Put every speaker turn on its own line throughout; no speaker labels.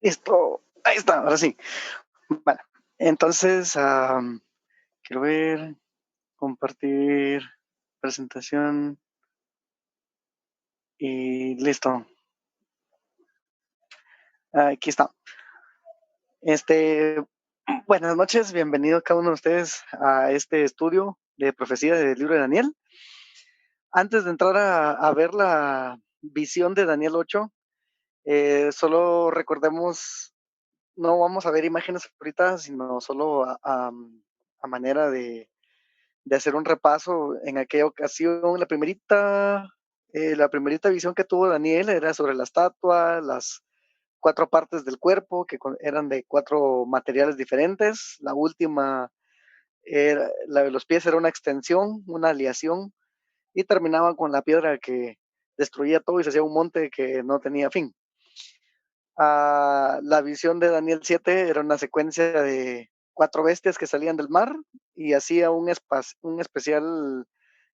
Listo, ahí está, ahora sí. Vale, entonces, quiero ver, compartir presentación y listo. Aquí está. Este, buenas noches, bienvenido cada uno de ustedes a este estudio de profecía del libro de Daniel. Antes de entrar a ver la visión de Daniel 8, solo recordemos, no vamos a ver imágenes ahorita, sino solo a manera de hacer un repaso. En aquella ocasión, la primerita visión que tuvo Daniel era sobre la estatua, las cuatro partes del cuerpo, que eran de cuatro materiales diferentes. La última, la de los pies, era una extensión, una aleación, y terminaba con la piedra que destruía todo y se hacía un monte que no tenía fin. La visión de Daniel 7 era una secuencia de cuatro bestias que salían del mar y hacía un especial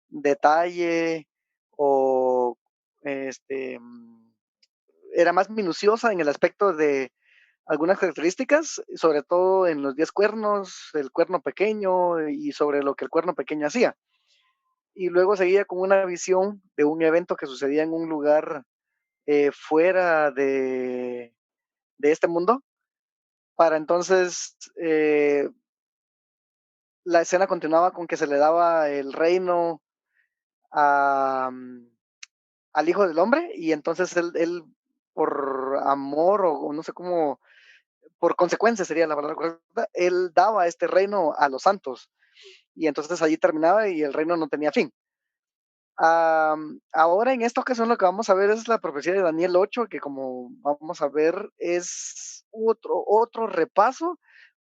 detalle o este, era más minuciosa en el aspecto de algunas características, sobre todo en los 10 cuernos, el cuerno pequeño y sobre lo que el cuerno pequeño hacía. Y luego seguía con una visión de un evento que sucedía en un lugar fuera de este mundo. Para entonces, la escena continuaba con que se le daba el reino a, al Hijo del Hombre y entonces él por amor o no sé cómo, por consecuencia sería la palabra correcta, él daba este reino a los santos y entonces allí terminaba y el reino no tenía fin. Ahora en esta ocasión lo que vamos a ver es la profecía de Daniel 8, que como vamos a ver es otro repaso,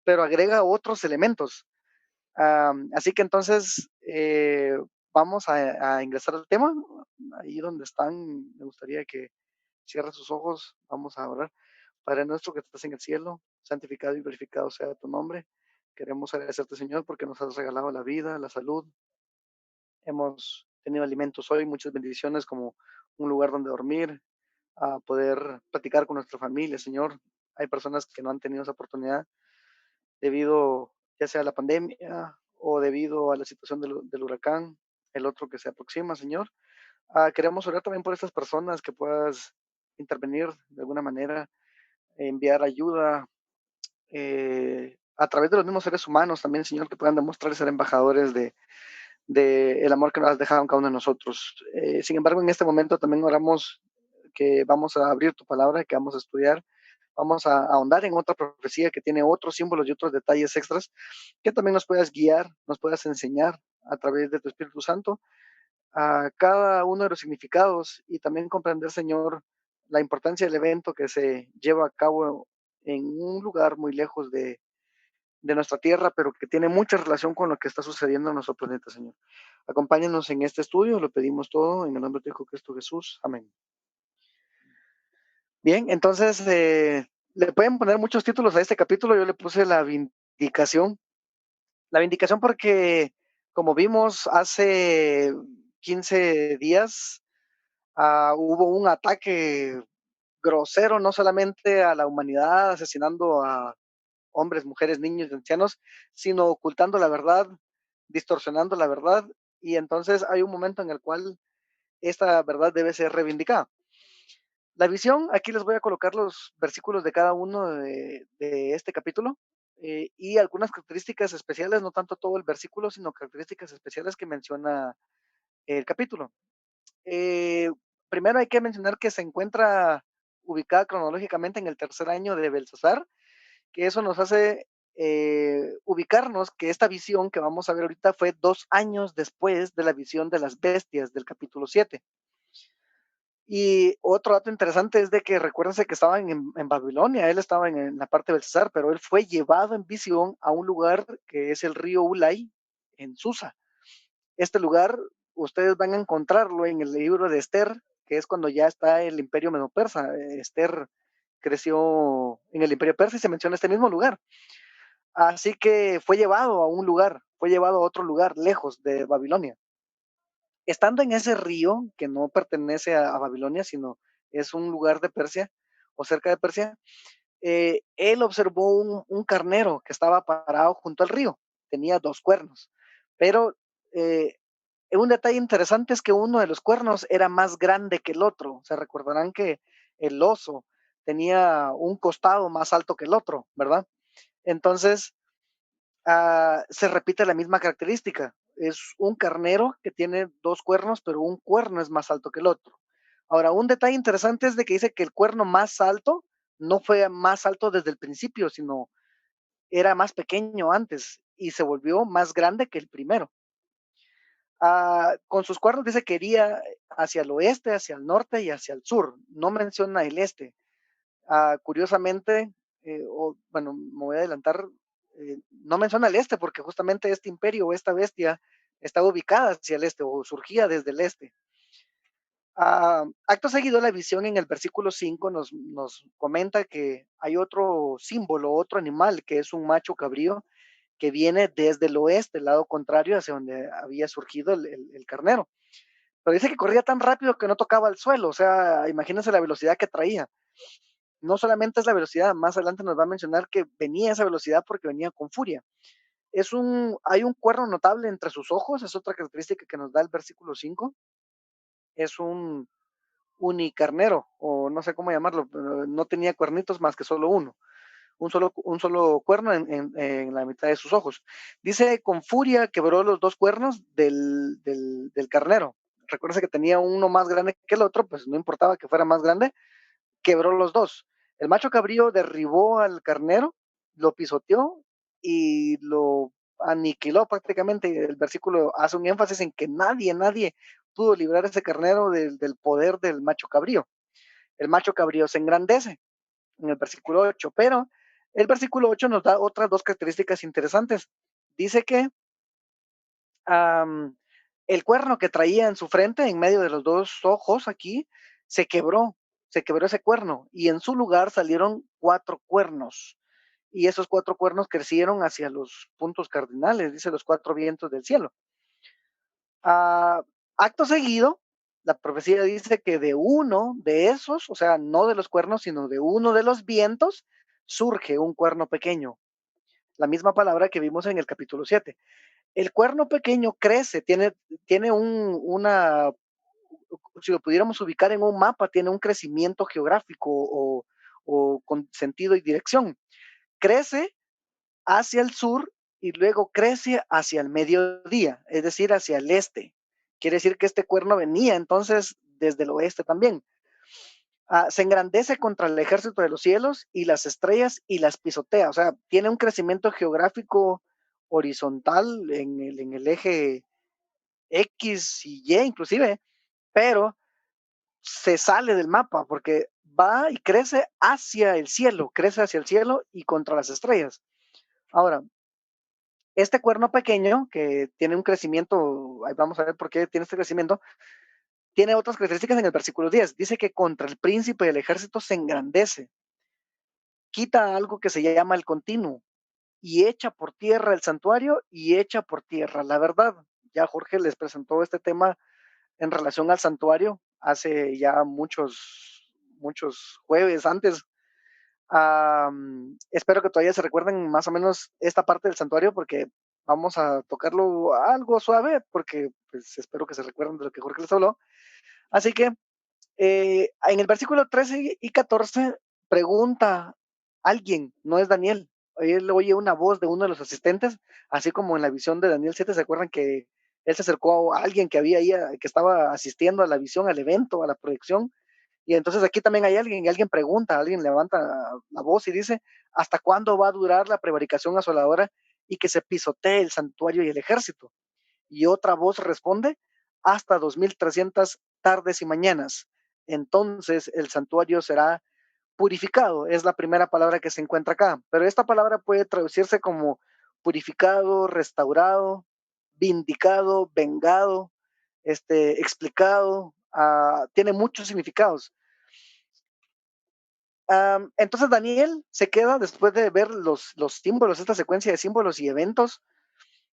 pero agrega otros elementos. Así que entonces vamos a ingresar al tema. Ahí donde están, me gustaría que cierren sus ojos. Vamos a orar. Padre nuestro que estás en el cielo, santificado y glorificado sea tu nombre. Queremos agradecerte, Señor, porque nos has regalado la vida, la salud. Hemos tenido alimentos hoy, muchas bendiciones como un lugar donde dormir, a poder platicar con nuestra familia, Señor. Hay personas que no han tenido esa oportunidad debido ya sea a la pandemia o debido a la situación del huracán, el otro que se aproxima, Señor. Queremos orar también por estas personas, que puedas intervenir de alguna manera, enviar ayuda a través de los mismos seres humanos también, Señor, que puedan demostrar ser embajadores de el amor que nos has dejado en cada uno de nosotros. Sin embargo, en este momento también oramos que vamos a abrir tu palabra, que vamos a estudiar, vamos a ahondar en otra profecía que tiene otros símbolos y otros detalles extras, que también nos puedas guiar, nos puedas enseñar a través de tu Espíritu Santo a cada uno de los significados y también comprender, Señor, la importancia del evento que se lleva a cabo en un lugar muy lejos de nuestra tierra, pero que tiene mucha relación con lo que está sucediendo en nuestro planeta, Señor. Acompáñanos en este estudio, lo pedimos todo en el nombre de tu Hijo Cristo Jesús. Amén. Bien, entonces le pueden poner muchos títulos a este capítulo. Yo le puse la vindicación. La vindicación porque, como vimos hace 15 días, hubo un ataque grosero no solamente a la humanidad, asesinando a hombres, mujeres, niños y ancianos, sino ocultando la verdad, distorsionando la verdad, y entonces hay un momento en el cual esta verdad debe ser reivindicada. La visión, aquí les voy a colocar los versículos de cada uno de este capítulo y algunas características especiales, no tanto todo el versículo, sino características especiales que menciona el capítulo. Eh, Primero hay que mencionar que se encuentra ubicada cronológicamente en el tercer año de Belsasar, que eso nos hace ubicarnos que esta visión que vamos a ver ahorita fue 2 años después de la visión de las bestias del capítulo 7. Y otro dato interesante es de que recuérdense que estaban en Babilonia, él estaba en la parte del César, pero él fue llevado en visión a un lugar que es el río Ulai, en Susa. Este lugar ustedes van a encontrarlo en el libro de Esther, que es cuando ya está el imperio medo-persa. Esther creció en el imperio persa y se menciona este mismo lugar. Así que fue llevado a un lugar, fue llevado a otro lugar lejos de Babilonia. Estando en ese río, que no pertenece a Babilonia, sino es un lugar de Persia o cerca de Persia, él observó un carnero que estaba parado junto al río, tenía 2 cuernos, pero un detalle interesante es que uno de los cuernos era más grande que el otro. Se recordarán que el oso tenía un costado más alto que el otro, ¿verdad? Entonces, se repite la misma característica. Es un carnero que tiene 2 cuernos, pero un cuerno es más alto que el otro. Ahora, un detalle interesante es de que dice que el cuerno más alto no fue más alto desde el principio, sino era más pequeño antes y se volvió más grande que el primero. Con sus cuernos dice que iría hacia el oeste, hacia el norte y hacia el sur. No menciona el este. Curiosamente, bueno, me voy a adelantar, no menciona el este porque justamente este imperio o esta bestia estaba ubicada hacia el este o surgía desde el este. Acto seguido, la visión en el versículo 5 nos comenta que hay otro símbolo, otro animal que es un macho cabrío que viene desde el oeste, el lado contrario, hacia donde había surgido el carnero. Pero dice que corría tan rápido que no tocaba el suelo, o sea, imagínense la velocidad que traía. No solamente es la velocidad, más adelante nos va a mencionar que venía esa velocidad porque venía con furia. Hay un cuerno notable entre sus ojos, es otra característica que nos da el versículo 5. Es un unicarnero, o no sé cómo llamarlo, pero no tenía cuernitos más que solo uno. Un solo cuerno en la mitad de sus ojos. Dice, con furia quebró los 2 cuernos del carnero. Recuerda que tenía uno más grande que el otro, pues no importaba que fuera más grande, quebró los dos. El macho cabrío derribó al carnero, lo pisoteó y lo aniquiló prácticamente. El versículo hace un énfasis en que nadie pudo librar a ese carnero del poder del macho cabrío. El macho cabrío se engrandece en el versículo 8, pero el versículo 8 nos da otras 2 características interesantes. Dice que el cuerno que traía en su frente, en medio de los 2 ojos aquí, se quebró, se quebró ese cuerno y en su lugar salieron 4 cuernos. Y esos 4 cuernos crecieron hacia los puntos cardinales, dice los 4 vientos del cielo. Acto seguido, la profecía dice que de uno de esos, o sea, no de los cuernos, sino de uno de los vientos, surge un cuerno pequeño. La misma palabra que vimos en el capítulo 7. El cuerno pequeño crece, tiene si lo pudiéramos ubicar en un mapa, tiene un crecimiento geográfico o con sentido y dirección. Crece hacia el sur y luego crece hacia el mediodía, es decir, hacia el este. Quiere decir que este cuerno venía entonces desde el oeste también. Se engrandece contra el ejército de los cielos y las estrellas y las pisotea. O sea, tiene un crecimiento geográfico horizontal en el eje X y Y inclusive, pero se sale del mapa porque va y crece hacia el cielo y contra las estrellas. Ahora, este cuerno pequeño que tiene un crecimiento, ahí vamos a ver por qué tiene este crecimiento, tiene otras características en el versículo 10. Dice que contra el príncipe del ejército se engrandece, quita algo que se llama el continuo y echa por tierra el santuario y echa por tierra la verdad. Ya Jorge les presentó este tema en relación al santuario hace ya muchos jueves antes. Espero que todavía se recuerden más o menos esta parte del santuario porque vamos a tocarlo algo suave porque pues, espero que se recuerden de lo que Jorge les habló. Así que en el versículo 13 y 14 pregunta alguien, no es Daniel. Él oye una voz de uno de los asistentes, así como en la visión de Daniel 7, ¿se acuerdan que él se acercó a alguien que había ahí, que estaba asistiendo a la visión, al evento, a la proyección? Y entonces aquí también hay alguien, y alguien pregunta, alguien levanta la voz y dice, ¿hasta cuándo va a durar la prevaricación asoladora y que se pisotee el santuario y el ejército? Y otra voz responde, hasta 2300 tardes y mañanas. Entonces el santuario será purificado, es la primera palabra que se encuentra acá, pero esta palabra puede traducirse como purificado, restaurado, vindicado, vengado, explicado, tiene muchos significados. Entonces Daniel se queda después de ver los símbolos, esta secuencia de símbolos y eventos,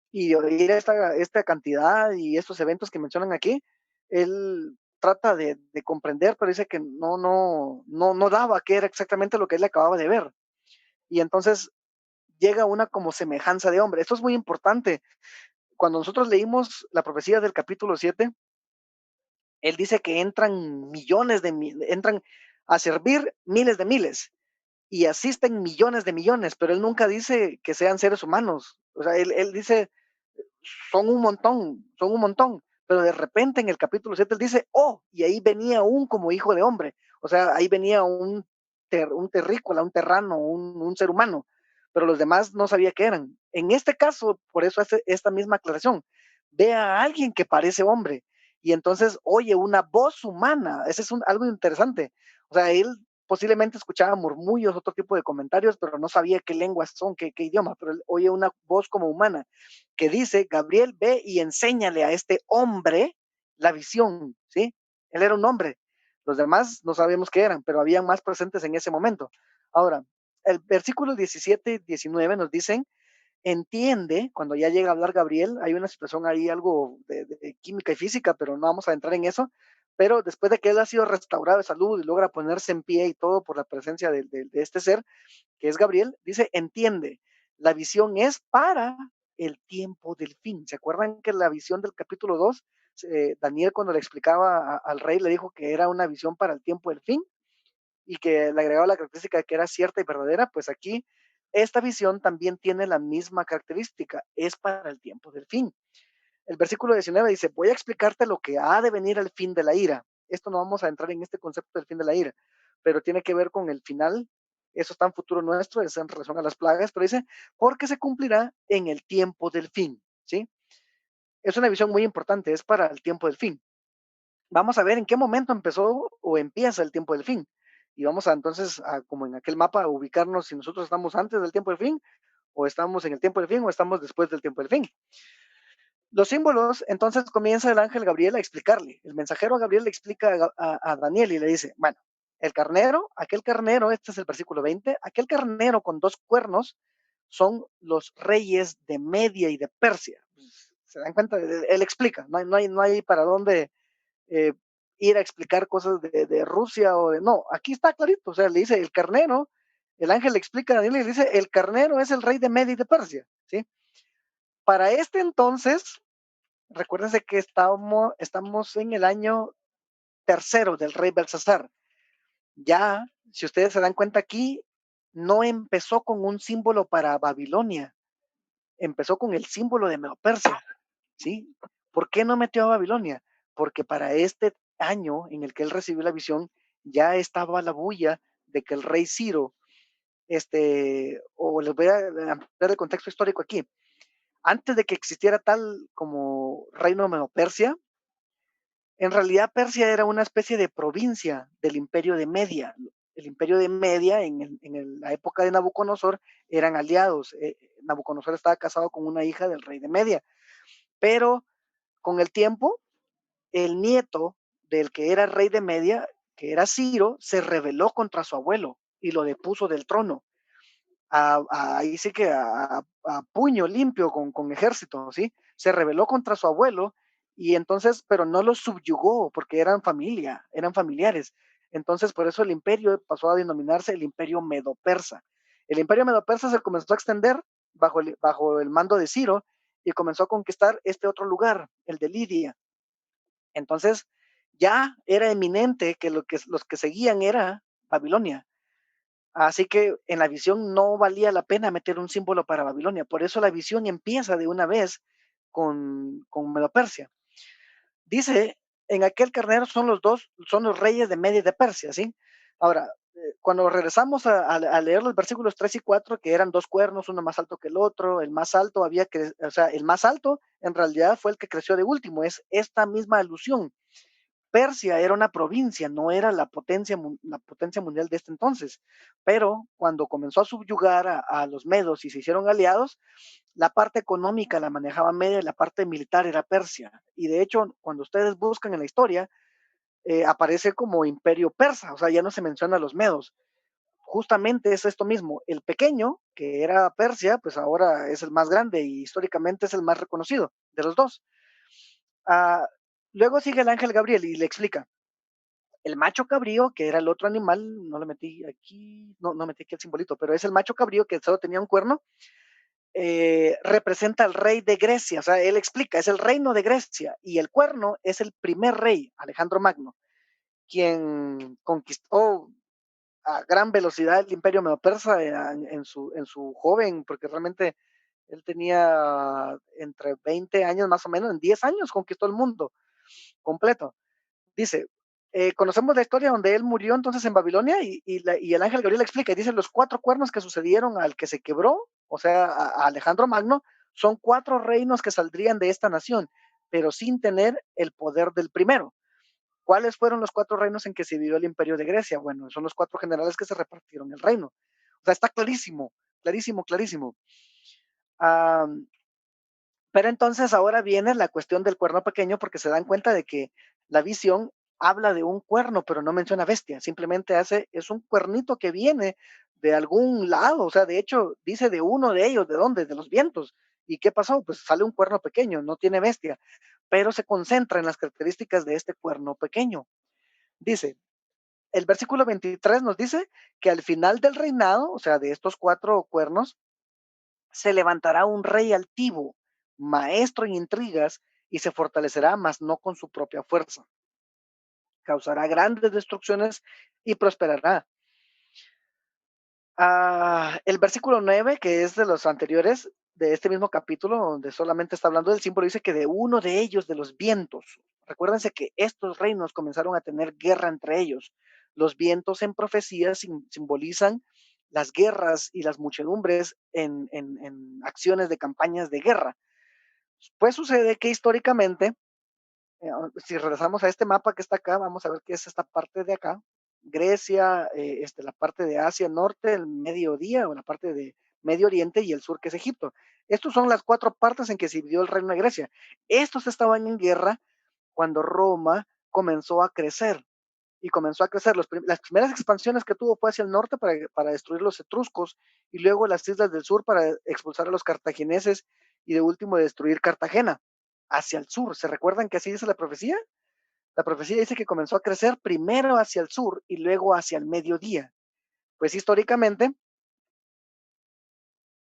y oír esta cantidad y estos eventos que mencionan aquí, él trata de comprender, pero dice que no daba qué era exactamente lo que él acababa de ver. Y entonces llega una como semejanza de hombre. Esto es muy importante. Cuando nosotros leímos la profecía del capítulo 7, él dice que entran a servir miles de miles y asisten millones de millones, pero él nunca dice que sean seres humanos. O sea, él dice, son un montón, pero de repente en el capítulo 7 él dice, oh, y ahí venía un como hijo de hombre, o sea, ahí venía un terrícola, un terrano, un ser humano, pero los demás no sabía qué eran. En este caso, por eso hace esta misma aclaración, ve a alguien que parece hombre y entonces oye una voz humana, ese es algo interesante, o sea, él posiblemente escuchaba murmullos, otro tipo de comentarios, pero no sabía qué lenguas son, qué idioma, pero él oye una voz como humana que dice, Gabriel, ve y enséñale a este hombre la visión, ¿sí? Él era un hombre, los demás no sabemos qué eran, pero habían más presentes en ese momento. Ahora, el versículo 17 y 19 nos dicen, entiende, cuando ya llega a hablar Gabriel, hay una situación ahí, algo de química y física, pero no vamos a entrar en eso, pero después de que él ha sido restaurado de salud y logra ponerse en pie y todo por la presencia de este ser, que es Gabriel, dice, entiende, la visión es para el tiempo del fin. ¿Se acuerdan que la visión del capítulo 2, Daniel cuando le explicaba al rey le dijo que era una visión para el tiempo del fin y que le agregaba la característica de que era cierta y verdadera? Pues aquí esta visión también tiene la misma característica, es para el tiempo del fin. El versículo 19 dice, voy a explicarte lo que ha de venir al fin de la ira. Esto no vamos a entrar en este concepto del fin de la ira, pero tiene que ver con el final. Eso está en futuro nuestro, es en relación a las plagas, pero dice, porque se cumplirá en el tiempo del fin, ¿sí? Es una visión muy importante, es para el tiempo del fin. Vamos a ver en qué momento empezó o empieza el tiempo del fin. Y vamos a entonces, como en aquel mapa, a ubicarnos si nosotros estamos antes del tiempo del fin, o estamos en el tiempo del fin, o estamos después del tiempo del fin. Los símbolos, entonces comienza el ángel Gabriel a explicarle. El mensajero Gabriel le explica a Daniel y le dice, bueno, el carnero, aquel carnero, este es el versículo 20, aquel carnero con dos cuernos son los reyes de Media y de Persia. ¿Se dan cuenta? Él explica, no hay para dónde eh, ir a explicar cosas de Rusia o de... No, aquí está clarito, o sea, le dice el carnero, el ángel le explica a Daniel y le dice, el carnero es el rey de Media y de Persia, ¿sí? Para este entonces, recuérdense que estamos en el año tercero del rey Belsasar. Ya, si ustedes se dan cuenta aquí, no empezó con un símbolo para Babilonia, empezó con el símbolo de Medo-Persia, ¿sí? ¿Por qué no metió a Babilonia? Porque para este año en el que él recibió la visión, ya estaba la bulla de que el rey Ciro, o les voy a dar el contexto histórico aquí, antes de que existiera tal como reino de Medo-Persia, en realidad Persia era una especie de provincia del imperio de Media. El imperio de Media la época de Nabucodonosor eran aliados. Nabucodonosor estaba casado con una hija del rey de Media, pero con el tiempo el nieto del que era rey de Media, que era Ciro, se rebeló contra su abuelo y lo depuso del trono. Ahí sí que a puño limpio con ejército, ¿sí? Se rebeló contra su abuelo y entonces, pero no los subyugó porque eran familia, eran familiares. Entonces, por eso el imperio pasó a denominarse el imperio medo-persa. El imperio medo-persa se comenzó a extender bajo el mando de Ciro y comenzó a conquistar este otro lugar, el de Lidia. Entonces, ya era eminente que los que seguían era Babilonia. Así que en la visión no valía la pena meter un símbolo para Babilonia. Por eso la visión empieza de una vez con Medo-Persia. Dice, en aquel carnero son los reyes de Media y de Persia, ¿sí? Ahora, cuando regresamos a leer los versículos 3 y 4, que eran dos cuernos, uno más alto que el otro, el más alto o sea, el más alto en realidad fue el que creció de último, es esta misma alusión. Persia era una provincia, no era la potencia mundial de este entonces, pero cuando comenzó a subyugar a los medos y se hicieron aliados, la parte económica la manejaba Media y la parte militar era Persia. Y de hecho, cuando ustedes buscan en la historia, aparece como imperio persa, o sea, ya no se menciona a los medos. Justamente es esto mismo, el pequeño, que era Persia, pues ahora es el más grande y históricamente es el más reconocido de los dos. Luego sigue el ángel Gabriel y le explica, el macho cabrío, que era el otro animal, no lo metí aquí, no metí aquí el simbolito, pero es el macho cabrío que solo tenía un cuerno, representa al rey de Grecia, o sea, él explica, es el reino de Grecia, y el cuerno es el primer rey, Alejandro Magno, quien conquistó a gran velocidad el imperio medo-persa en su joven, porque realmente él tenía entre 20 años más o menos, en 10 años conquistó el mundo completo. Dice, conocemos la historia donde él murió entonces en Babilonia y el ángel Gabriel explica y dice los 4 cuernos que sucedieron al que se quebró, o sea, a Alejandro Magno, son 4 reinos que saldrían de esta nación, pero sin tener el poder del primero. ¿Cuáles fueron los 4 reinos en que se dividió el imperio de Grecia? Bueno, son los 4 generales que se repartieron el reino. O sea, está clarísimo, clarísimo, clarísimo. Ah, pero entonces ahora viene la cuestión del cuerno pequeño porque se dan cuenta de que la visión habla de un cuerno, pero no menciona bestia, simplemente es un cuernito que viene de algún lado, o sea, de hecho dice de uno de ellos, ¿de dónde? De los vientos. ¿Y qué pasó? Pues sale un cuerno pequeño, no tiene bestia, pero se concentra en las características de este cuerno pequeño. Dice, el versículo 23 nos dice que al final del reinado, o sea, de estos 4 cuernos, se levantará un rey altivo, maestro en intrigas, y se fortalecerá, mas no con su propia fuerza. Causará grandes destrucciones y prosperará. El versículo 9, que es de los anteriores, de este mismo capítulo, donde solamente está hablando del símbolo, dice que de uno de ellos, de los vientos. Recuérdense que estos reinos comenzaron a tener guerra entre ellos. Los vientos en profecía simbolizan las guerras y las muchedumbres en acciones de campañas de guerra. Pues sucede que históricamente, si regresamos a este mapa que está acá, vamos a ver qué es esta parte de acá. Grecia, la parte de Asia Norte, el mediodía o la parte de Medio Oriente y el sur que es Egipto. Estas son las 4 partes en que se dividió el reino de Grecia. Estos estaban en guerra cuando Roma comenzó a crecer y comenzó a crecer. Las primeras expansiones que tuvo fue hacia el norte para destruir los etruscos y luego las islas del sur para expulsar a los cartagineses y de último destruir Cartagena hacia el sur. ¿Se recuerdan que así dice la profecía? La profecía dice que comenzó a crecer primero hacia el sur y luego hacia el mediodía. Pues históricamente,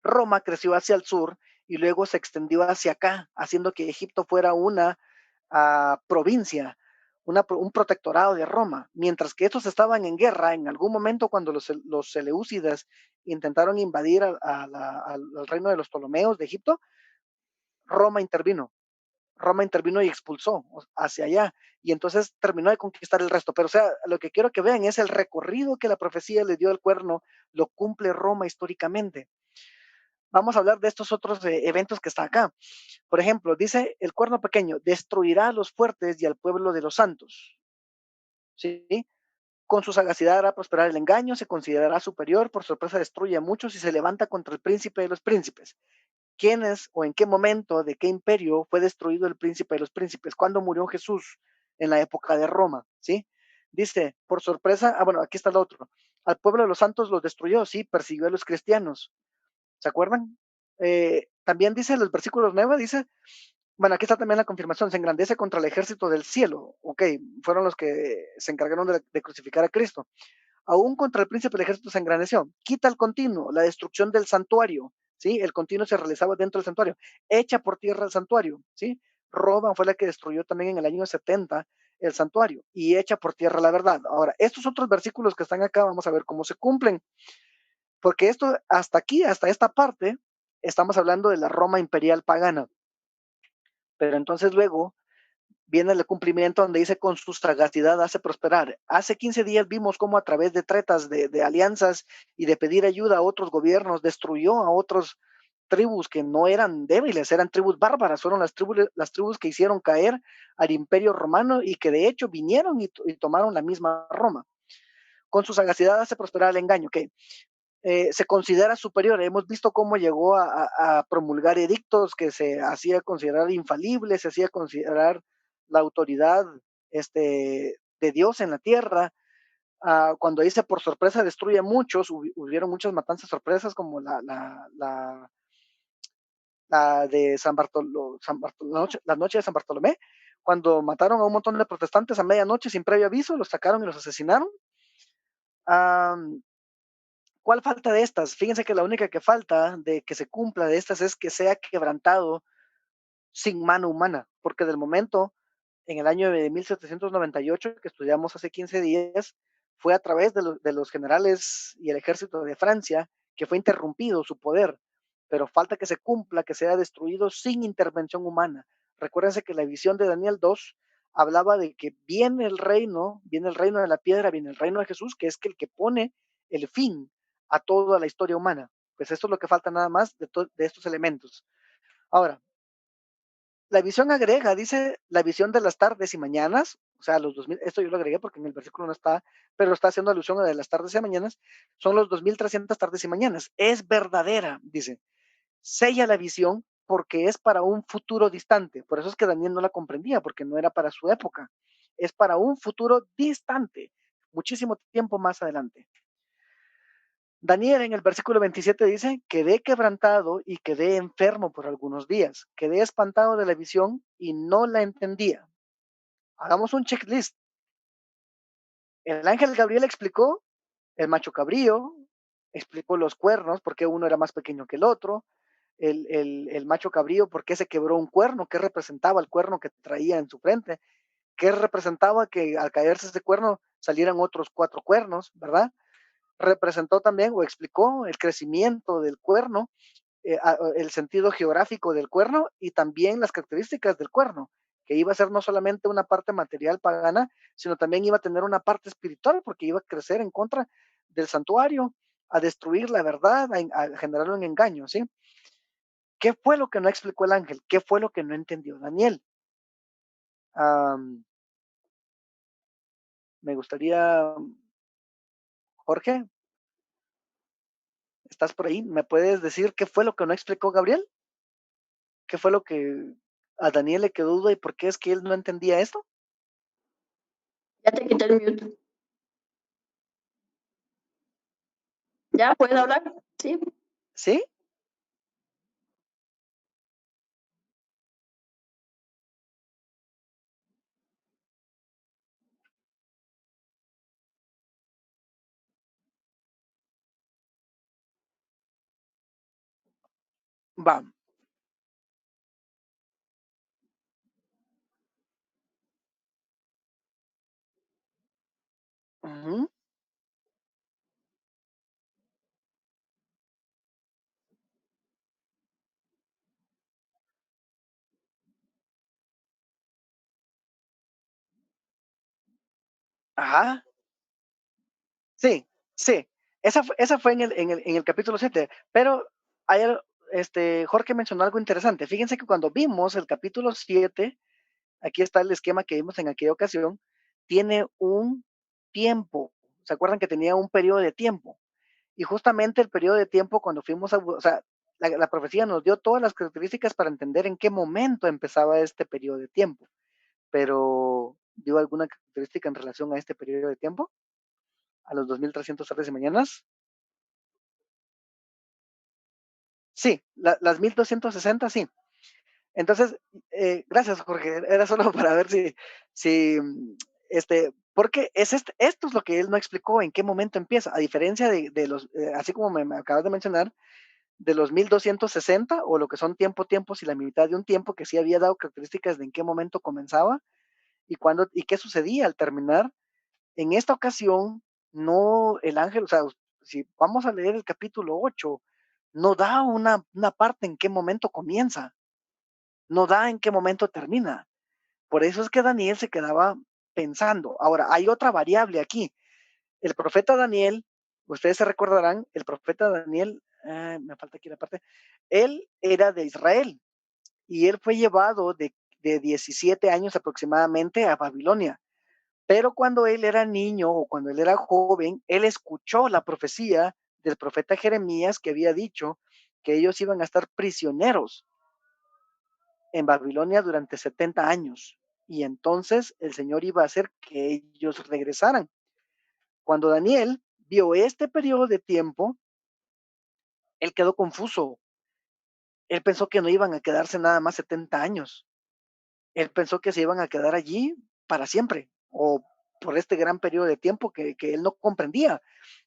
Roma creció hacia el sur y luego se extendió hacia acá, haciendo que Egipto fuera una provincia, un protectorado de Roma. Mientras que estos estaban en guerra, en algún momento cuando los seleucidas intentaron invadir al reino de los Ptolomeos de Egipto, Roma intervino. Roma intervino y expulsó hacia allá y entonces terminó de conquistar el resto. Pero o sea, lo que quiero que vean es el recorrido que la profecía le dio al cuerno, lo cumple Roma históricamente. Vamos a hablar de estos otros eventos que están acá. Por ejemplo, dice el cuerno pequeño, destruirá a los fuertes y al pueblo de los santos. ¿Sí? Con su sagacidad hará prosperar el engaño, se considerará superior, por sorpresa destruye a muchos y se levanta contra el príncipe de los príncipes. ¿Quién es o en qué momento, de qué imperio fue destruido el príncipe de los príncipes? ¿Cuándo murió Jesús? En la época de Roma, ¿sí? Dice, por sorpresa, bueno, aquí está el otro. Al pueblo de los santos los destruyó, sí, persiguió a los cristianos. ¿Se acuerdan? También dice en los versículos 9, dice, bueno, aquí está también la confirmación, se engrandece contra el ejército del cielo. Ok, fueron los que se encargaron de crucificar a Cristo. Aún contra el príncipe del ejército se engrandeció. Quita el continuo, la destrucción del santuario, ¿sí? El continuo se realizaba dentro del santuario. Echa por tierra el santuario, ¿sí? Roma fue la que destruyó también en el año 70 el santuario y echa por tierra la verdad. Ahora, estos otros versículos que están acá, vamos a ver cómo se cumplen. Porque esto, hasta aquí, hasta esta parte, estamos hablando de la Roma imperial pagana. Pero entonces luego viene el cumplimiento donde dice con su sagacidad hace prosperar. Hace 15 días vimos cómo a través de tretas, de alianzas y de pedir ayuda a otros gobiernos, destruyó a otros tribus que no eran débiles, eran tribus bárbaras, fueron las tribus que hicieron caer al imperio romano y que de hecho vinieron y tomaron la misma Roma. Con su sagacidad hace prosperar el engaño, que se considera superior. Hemos visto cómo llegó a promulgar edictos que se hacía considerar infalibles, se hacía considerar la autoridad de Dios en la tierra. Cuando dice por sorpresa destruye a muchos, hubieron muchas matanzas sorpresas como la de la noche de San Bartolomé, cuando mataron a un montón de protestantes a medianoche sin previo aviso, los sacaron y los asesinaron. Um, ¿Cuál falta de estas? Fíjense que la única que falta de que se cumpla de estas es que sea quebrantado sin mano humana, porque del momento, en el año de 1798, que estudiamos hace 15 días, fue a través de los generales y el ejército de Francia que fue interrumpido su poder, pero falta que se cumpla, que sea destruido sin intervención humana. Recuérdense que la visión de Daniel 2 hablaba de que viene el reino de la piedra, viene el reino de Jesús, que es el que pone el fin a toda la historia humana. Pues esto es lo que falta nada más de estos elementos. Ahora, la visión agrega, dice la visión de las tardes y mañanas, o sea, los 2000, esto yo lo agregué porque en el versículo no está, pero está haciendo alusión a de las tardes y mañanas, son los 2300 tardes y mañanas. Es verdadera, dice. Sella la visión porque es para un futuro distante. Por eso es que Daniel no la comprendía, porque no era para su época. Es para un futuro distante, muchísimo tiempo más adelante. Daniel en el versículo 27 dice, quedé quebrantado y quedé enfermo por algunos días, quedé espantado de la visión y no la entendía. Hagamos un checklist. El ángel Gabriel explicó el macho cabrío, explicó los cuernos, por qué uno era más pequeño que el otro, el macho cabrío, por qué se quebró un cuerno, qué representaba el cuerno que traía en su frente, qué representaba que al caerse ese cuerno salieran otros 4 cuernos, ¿verdad? Representó también o explicó el crecimiento del cuerno, el sentido geográfico del cuerno y también las características del cuerno, que iba a ser no solamente una parte material pagana, sino también iba a tener una parte espiritual, porque iba a crecer en contra del santuario, a destruir la verdad, a generar un engaño, ¿sí? ¿Qué fue lo que no explicó el ángel? ¿Qué fue lo que no entendió Daniel? Um, Me gustaría, Jorge, ¿estás por ahí? ¿Me puedes decir qué fue lo que no explicó Gabriel? ¿Qué fue lo que a Daniel le quedó duda y por qué es que él no entendía esto?
Ya te quité el mute. ¿Ya puedes hablar? Sí.
¿Sí? Va. Ujú. Ajá. Sí, sí. Esa fue en el capítulo 7. Pero ayer, Jorge mencionó algo interesante. Fíjense que cuando vimos el capítulo 7, aquí está el esquema que vimos en aquella ocasión, tiene un tiempo. ¿Se acuerdan que tenía un periodo de tiempo? Y justamente el periodo de tiempo cuando fuimos a, o sea, la profecía nos dio todas las características para entender en qué momento empezaba este periodo de tiempo. Pero, ¿dio alguna característica en relación a este periodo de tiempo? ¿A los 2300 tardes y mañanas? Sí, las 1260, sí. Entonces, gracias, Jorge. Era solo para ver si porque esto es lo que él no explicó, en qué momento empieza, a diferencia de los, así como me acabas de mencionar, de los 1260 o lo que son tiempos y la mitad de un tiempo que sí había dado características de en qué momento comenzaba y cuándo y qué sucedía al terminar. En esta ocasión, no el ángel, o sea, si vamos a leer el capítulo 8, no da una parte en qué momento comienza, no da en qué momento termina. Por eso es que Daniel se quedaba pensando. Ahora, hay otra variable aquí. El profeta Daniel, ustedes se recordarán, el profeta Daniel, me falta aquí la parte, él era de Israel y él fue llevado de 17 años aproximadamente a Babilonia. Pero cuando él era niño o cuando él era joven, él escuchó la profecía del profeta Jeremías que había dicho que ellos iban a estar prisioneros en Babilonia durante 70 años. Y entonces el Señor iba a hacer que ellos regresaran. Cuando Daniel vio este periodo de tiempo, él quedó confuso. Él pensó que no iban a quedarse nada más 70 años. él pensó que se iban a quedar allí para siempre o por este gran periodo de tiempo que él no comprendía.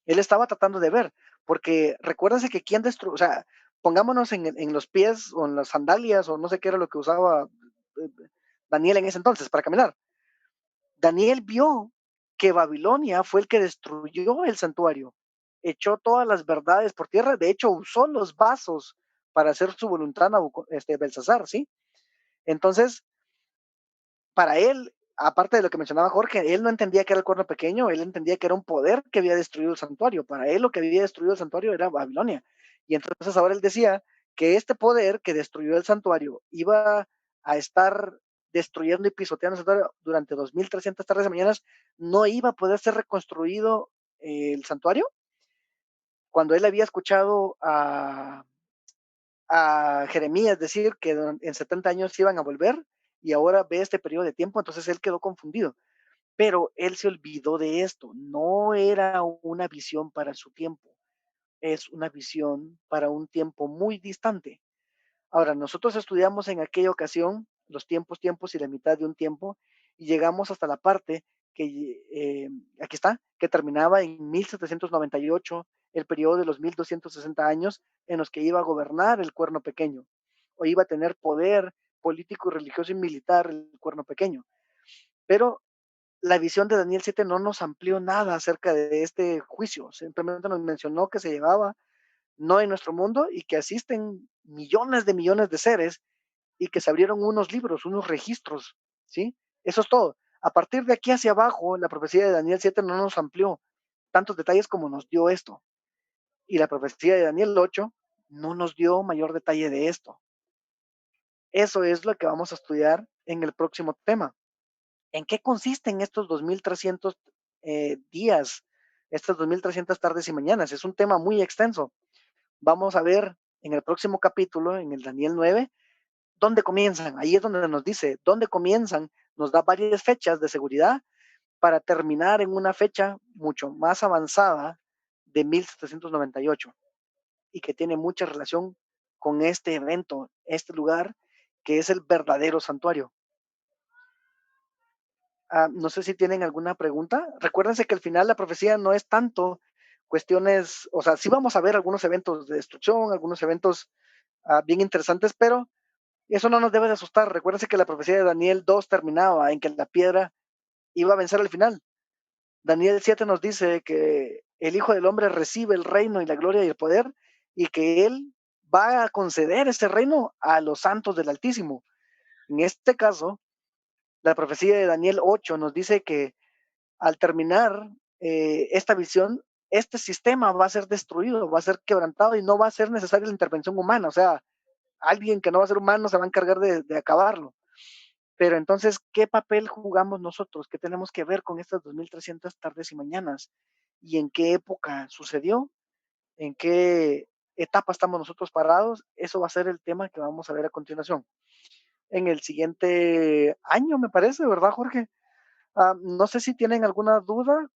Él estaba tratando de ver, porque recuérdense que quien destruyó, o sea, pongámonos en los pies o en las sandalias o no sé qué era lo que usaba Daniel en ese entonces para caminar. Daniel vio que Babilonia fue el que destruyó el santuario, echó todas las verdades por tierra, de hecho usó los vasos para hacer su voluntad Belsasar, ¿sí? Entonces, para él, aparte de lo que mencionaba Jorge, él no entendía que era el cuerno pequeño, él entendía que era un poder que había destruido el santuario. Para él lo que había destruido el santuario era Babilonia. Y entonces ahora él decía que este poder que destruyó el santuario iba a estar destruyendo y pisoteando el santuario durante 2300 tardes y mañanas, no iba a poder ser reconstruido el santuario. Cuando él había escuchado a Jeremías decir que en 70 años iban a volver y ahora ve este periodo de tiempo, entonces él quedó confundido. Pero él se olvidó de esto. No era una visión para su tiempo, es una visión para un tiempo muy distante. Ahora, nosotros estudiamos en aquella ocasión los tiempos y la mitad de un tiempo y llegamos hasta la parte que, aquí está, que terminaba en 1798, el periodo de los 1260 años en los que iba a gobernar el cuerno pequeño, o iba a tener poder político, religioso y militar el cuerno pequeño. Pero la visión de Daniel 7 no nos amplió nada acerca de este juicio, simplemente nos mencionó que se llevaba no en nuestro mundo y que asisten millones de seres y que se abrieron unos libros, unos registros, ¿sí? Eso es todo. A partir de aquí hacia abajo, la profecía de Daniel 7 no nos amplió tantos detalles como nos dio esto. Y la profecía de Daniel 8 no nos dio mayor detalle de esto. Eso es lo que vamos a estudiar en el próximo tema. ¿En qué consisten estos 2300 días, estas 2300 tardes y mañanas? Es un tema muy extenso. Vamos a ver en el próximo capítulo, en el Daniel 9, dónde comienzan. Ahí es donde nos dice dónde comienzan. Nos da varias fechas de seguridad para terminar en una fecha mucho más avanzada de 1798 y que tiene mucha relación con este evento, este lugar que es el verdadero santuario. No sé si tienen alguna pregunta. Recuérdense que al final la profecía no es tanto cuestiones, o sea, sí vamos a ver algunos eventos de destrucción, algunos eventos bien interesantes, pero eso no nos debe de asustar. Recuérdense que la profecía de Daniel 2 terminaba en que la piedra iba a vencer al final. Daniel 7 nos dice que el Hijo del Hombre recibe el reino y la gloria y el poder y que Él va a conceder ese reino a los santos del Altísimo. En este caso, la profecía de Daniel 8 nos dice que al terminar esta visión, este sistema va a ser destruido, va a ser quebrantado y no va a ser necesaria la intervención humana. O sea, alguien que no va a ser humano se va a encargar de acabarlo. Pero entonces, ¿qué papel jugamos nosotros? ¿Qué tenemos que ver con estas 2300 tardes y mañanas? ¿Y en qué época sucedió? ¿En qué etapa estamos nosotros parados? Eso va a ser el tema que vamos a ver a continuación. En el siguiente año, me parece, ¿verdad, Jorge? No sé si tienen alguna duda,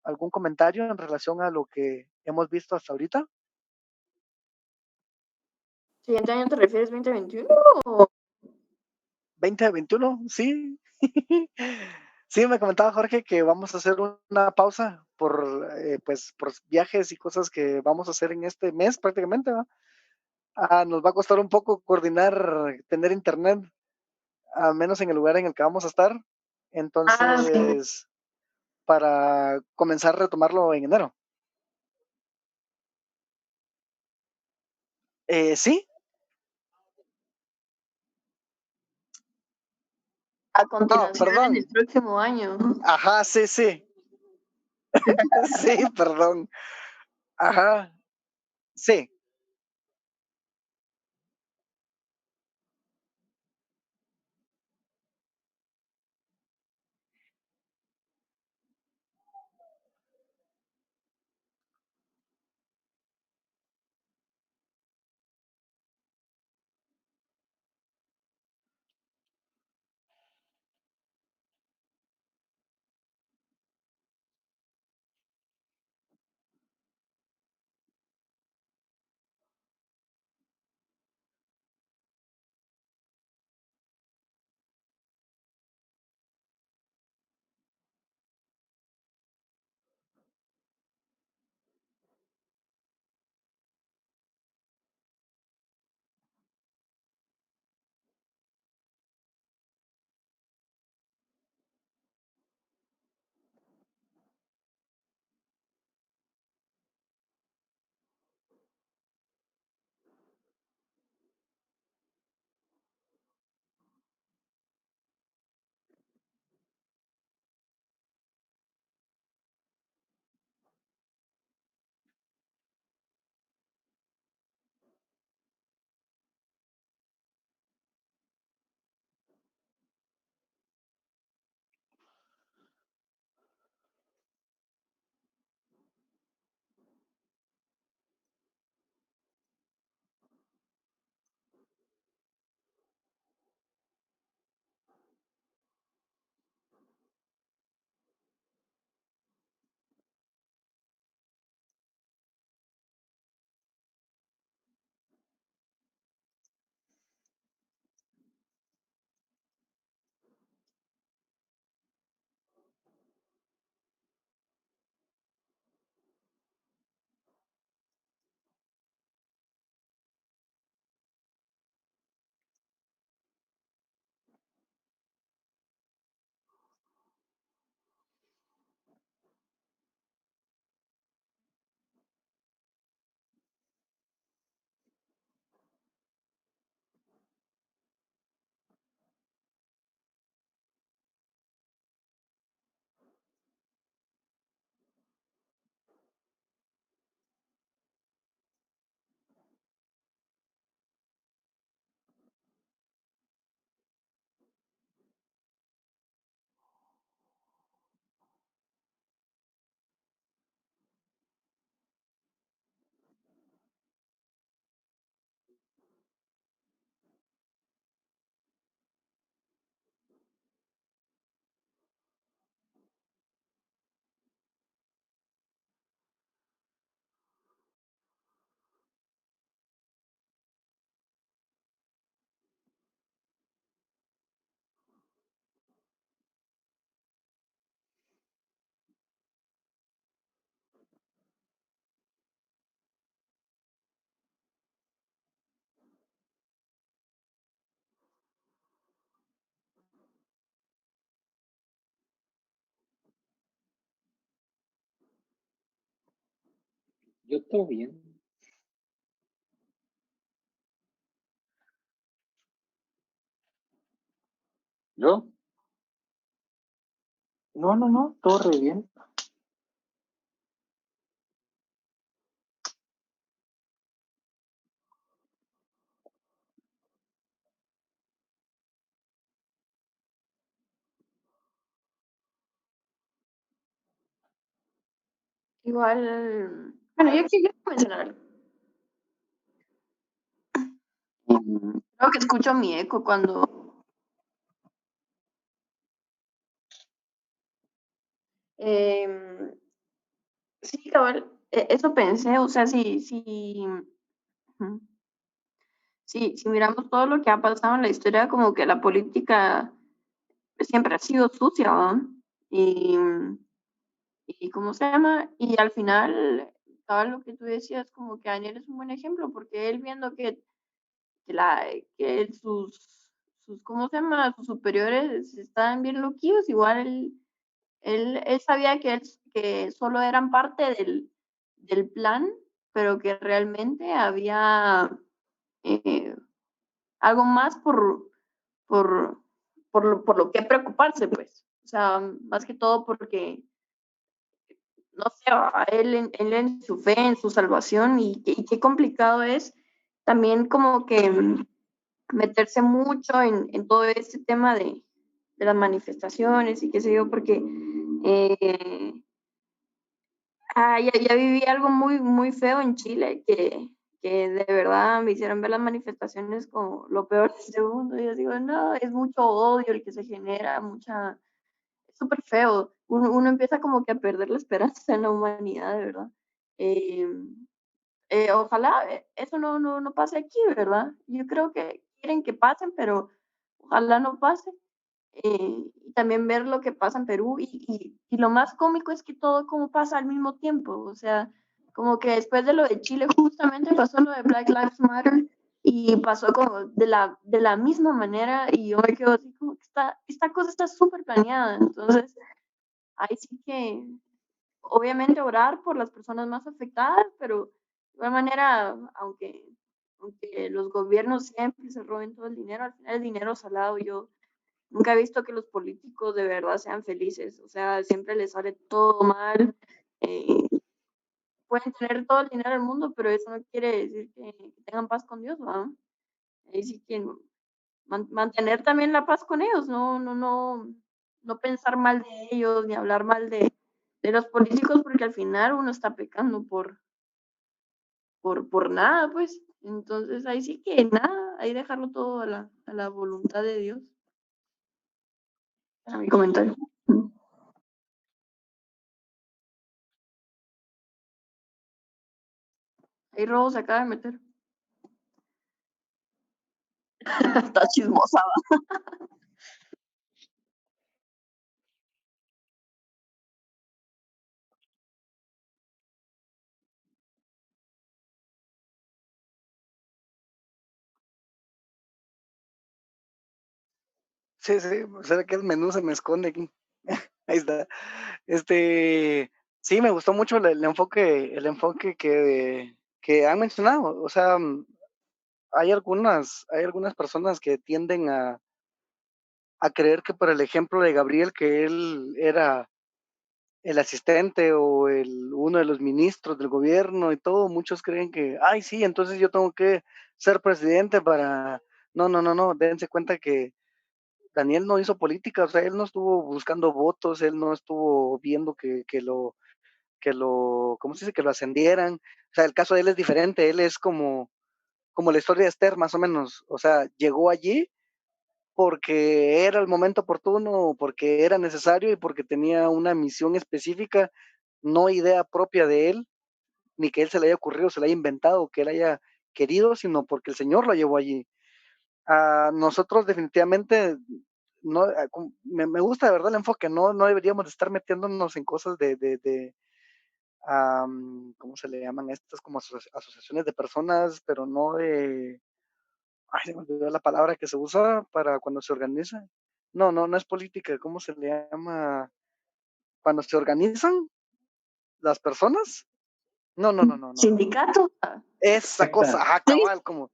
algún comentario en relación a lo que hemos visto hasta ahorita.
¿Siguiente año te refieres 2021?
2021, sí. Sí, me comentaba Jorge que vamos a hacer una pausa pues, por viajes y cosas que vamos a hacer en este mes prácticamente, ¿no? Nos va a costar un poco coordinar, tener internet, a menos en el lugar en el que vamos a estar.
Sí.
Entonces, para comenzar a retomarlo en enero. Sí,
A continuación en
perdón.
el próximo año.
Ajá, sí, sí. Sí, perdón. Ajá, sí.
Yo todo bien. ¿Yo? No, todo re bien.
Igual, bueno, yo quiero mencionar algo. Creo que escucho mi eco cuando sí, cabal, eso pensé, o sea, ujú, si miramos todo lo que ha pasado en la historia, como que la política siempre ha sido sucia, ¿va? Y, y ¿cómo se llama? Y al final, cabal, lo que tú decías, como que Daniel es un buen ejemplo, porque él viendo que, la, que sus, ¿cómo se llama? Sus superiores estaban bien loquillos, igual él sabía que solo eran parte del plan, pero que realmente había eh, algo más por, por lo que preocuparse, pues. O sea, más que todo porque, no sé, a él en su fe, en su salvación, y qué complicado es también como que meterse mucho en todo este tema de las manifestaciones y qué sé yo, porque eh, ya viví algo muy, muy feo en Chile, que de verdad me hicieron ver las manifestaciones como lo peor de este mundo. Y yo digo, no, es mucho odio el que se genera, es súper feo. Uno empieza como que a perder la esperanza en la humanidad, de verdad. Eh, ojalá eso no pase aquí, ¿verdad? Yo creo que quieren que pasen, pero ojalá no pase. Y también ver lo que pasa en Perú y lo más cómico es que todo como pasa al mismo tiempo, o sea, como que después de lo de Chile justamente pasó lo de Black Lives Matter y pasó como de la misma manera y yo me quedo así como que esta cosa está súper planeada, entonces ahí sí que obviamente orar por las personas más afectadas, pero de igual manera, aunque los gobiernos siempre se roben todo el dinero, al final el dinero salado yo nunca he visto que los políticos de verdad sean felices, o sea, siempre les sale todo mal. eh, Pueden tener todo el dinero del mundo, pero eso no quiere decir que tengan paz con Dios, ¿verdad? Ahí sí que mantener también la paz con ellos, no pensar mal de ellos, ni hablar mal de los políticos, porque al final uno está pecando por nada, pues. Entonces ahí sí que nada, ahí dejarlo todo a la voluntad de Dios. A mi comentario. Ahí Robo se acaba de meter. Está chismosa.
Sí, sí, será que el menú se me esconde aquí. Ahí está. Sí, me gustó mucho el enfoque que han mencionado. O sea, hay algunas personas que tienden a creer que por el ejemplo de Gabriel, que él era el asistente o uno de los ministros del gobierno y todo, muchos creen que, ay, sí, entonces yo tengo que ser presidente para... No, no, no, no, dense cuenta que Daniel no hizo política, o sea, él no estuvo buscando votos, él no estuvo viendo ¿cómo se dice? Que lo ascendieran. O sea, el caso de él es diferente, él es como la historia de Esther, más o menos. O sea, llegó allí porque era el momento oportuno, porque era necesario y porque tenía una misión específica, no idea propia de él, ni que él se le haya ocurrido, se le haya inventado, que él haya querido, sino porque el Señor lo llevó allí. A nosotros definitivamente no, me gusta de verdad el enfoque, no deberíamos de estar metiéndonos en cosas ¿cómo se le llaman estas? Como asociaciones de personas, pero no de, ay, se me olvidó la palabra que se usa para cuando se organiza. No es política, ¿cómo se le llama? Cuando se organizan las personas. No.
Sindicato.
Esa cosa, ajá, cabal, como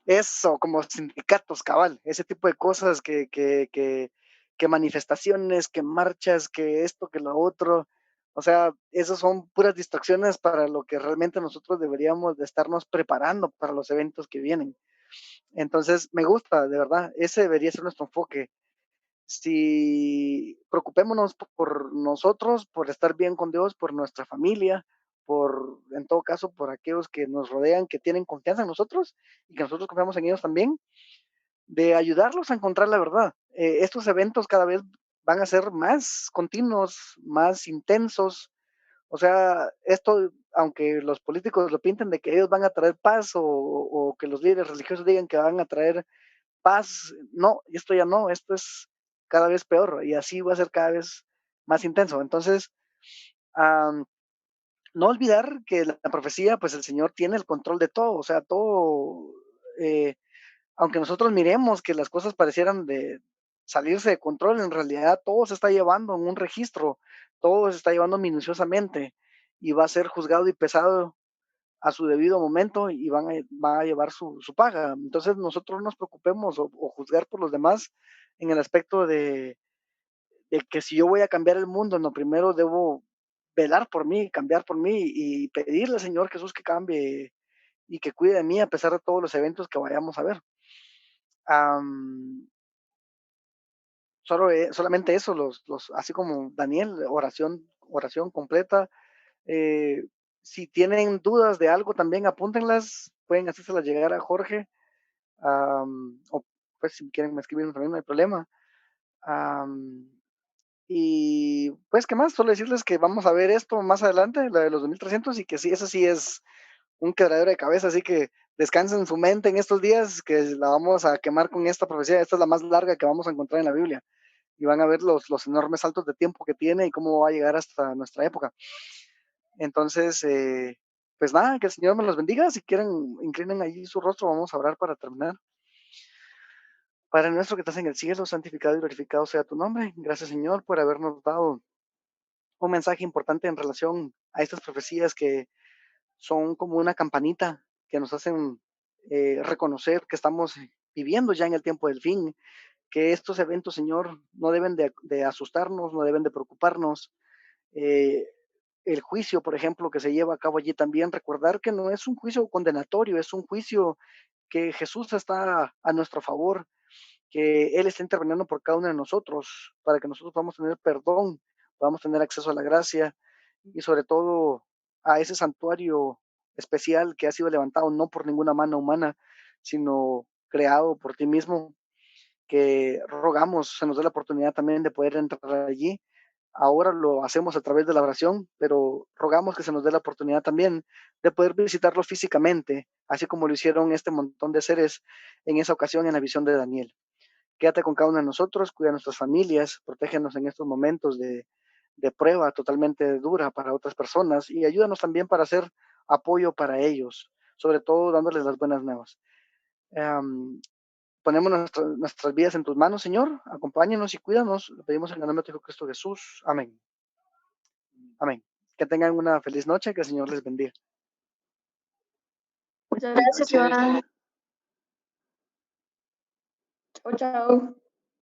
eso, como sindicatos, cabal, ese tipo de cosas que manifestaciones, que marchas, que esto, que lo otro. O sea, esas son puras distracciones para lo que realmente nosotros deberíamos de estarnos preparando para los eventos que vienen. Entonces, me gusta, de verdad, ese debería ser nuestro enfoque. Si preocupémonos por nosotros, por estar bien con Dios, por nuestra familia, por, en todo caso, por aquellos que nos rodean, que tienen confianza en nosotros y que nosotros confiamos en ellos también, de ayudarlos a encontrar la verdad. Estos eventos cada vez van a ser más continuos, más intensos. O sea, esto, aunque los políticos lo pinten de que ellos van a traer paz o que los líderes religiosos digan que van a traer paz, no, esto ya no, esto es cada vez peor y así va a ser cada vez más intenso. Entonces, no olvidar que la profecía, pues el Señor tiene el control de todo, o sea, todo, eh, aunque nosotros miremos que las cosas parecieran de salirse de control, en realidad todo se está llevando en un registro, todo se está llevando minuciosamente y va a ser juzgado y pesado a su debido momento y va a llevar su paga. Entonces nosotros no nos preocupemos o juzgar por los demás en el aspecto de que si yo voy a cambiar el mundo, no, primero debo velar por mí, cambiar por mí y pedirle al Señor Jesús que cambie y que cuide de mí a pesar de todos los eventos que vayamos a ver. Um, solamente eso, así como Daniel, oración completa. Eh, si tienen dudas de algo, también apúntenlas, pueden hacérselas llegar a Jorge, o pues si quieren me escriben también, no hay problema. Um, y pues, ¿qué más? Solo decirles que vamos a ver esto más adelante, la de los 2300, y que sí, eso sí es un quebradero de cabeza, así que descansen su mente en estos días, que la vamos a quemar con esta profecía. Esta es la más larga que vamos a encontrar en la Biblia, y van a ver los enormes saltos de tiempo que tiene y cómo va a llegar hasta nuestra época. Entonces, pues nada, que el Señor me los bendiga. Si quieren, inclinen ahí su rostro, vamos a orar para terminar. Padre nuestro que estás en el cielo, santificado y glorificado sea tu nombre. Gracias, Señor, por habernos dado un mensaje importante en relación a estas profecías que son como una campanita que nos hacen reconocer que estamos viviendo ya en el tiempo del fin, que estos eventos, Señor, no deben de asustarnos, no deben de preocuparnos. Eh, el juicio, por ejemplo, que se lleva a cabo allí también, recordar que no es un juicio condenatorio, es un juicio que Jesús está a nuestro favor, que Él está interviniendo por cada uno de nosotros, para que nosotros podamos tener perdón, podamos tener acceso a la gracia y sobre todo a ese santuario especial que ha sido levantado no por ninguna mano humana, sino creado por ti mismo, que rogamos se nos dé la oportunidad también de poder entrar allí. Ahora lo hacemos a través de la oración, pero rogamos que se nos dé la oportunidad también de poder visitarlo físicamente, así como lo hicieron este montón de seres en esa ocasión en la visión de Daniel. Quédate con cada uno de nosotros, cuida a nuestras familias, protégenos en estos momentos de prueba totalmente dura para otras personas y ayúdanos también para hacer apoyo para ellos, sobre todo dándoles las buenas nuevas. Um, ponemos nuestras vidas en tus manos, Señor. Acompáñenos y cuídanos. Lo pedimos en el nombre de Cristo Jesús. Amén. Amén. Que tengan una feliz noche. Que el Señor les bendiga.
Muchas gracias, Iván. Chao, chao.